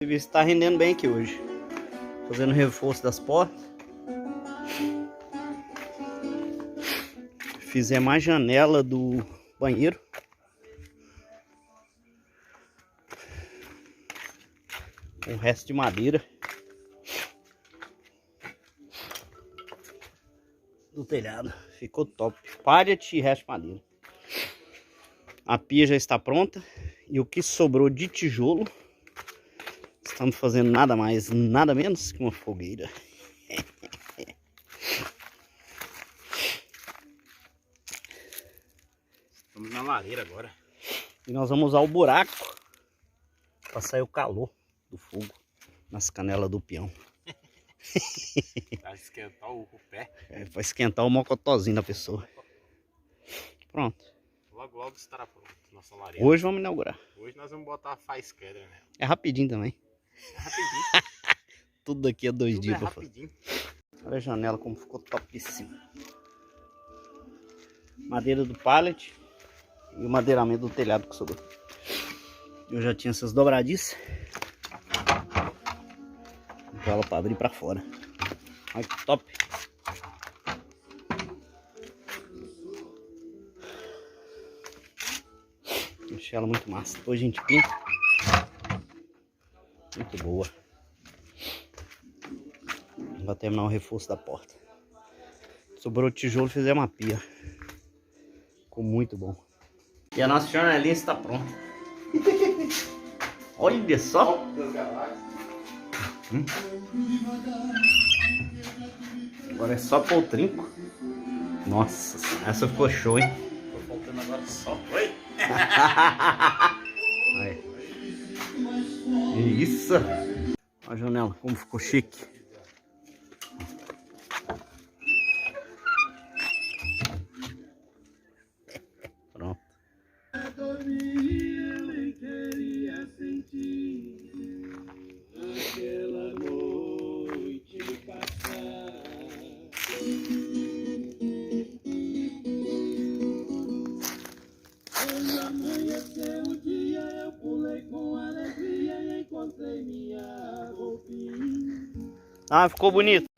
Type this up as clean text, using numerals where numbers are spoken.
O serviço está rendendo bem aqui hoje. Fazendo reforço das portas. Fizemos a janela do banheiro. Com o resto de madeira. Do telhado. Ficou top. Pallet e resto de madeira. A pia já está pronta. E o que sobrou de tijolo, estamos fazendo nada mais, nada menos que uma fogueira. Estamos na lareira agora. E nós vamos usar o buraco para sair o calor do fogo nas canelas do peão. Para esquentar o pé. É, para esquentar o mocotózinho da pessoa. Pronto. Logo, logo estará pronto nossa lareira. Hoje vamos inaugurar. Hoje nós vamos botar a faisquedra nela. É rapidinho também. É rapidinho. Tudo daqui a 2 Tudo dias é para fazer. rapidinho. Olha a janela como ficou topíssima. Madeira do pallet e o madeiramento do telhado que sobrou. Eu já tinha essas dobradiças. Então ela para abrir para fora. Olha que top. Achei ela muito massa. Depois a gente pinta. Muito boa. Vai terminar o reforço da porta. Sobrou tijolo e fizemos uma pia. Ficou muito bom. E a nossa janelinha está pronta. Olha só. Agora é só pôr o trinco. Nossa, essa ficou show, hein? Tô faltando agora só. Oi? Isso. Olha a janela, como ficou chique. Pronto. Ah, ficou bonito.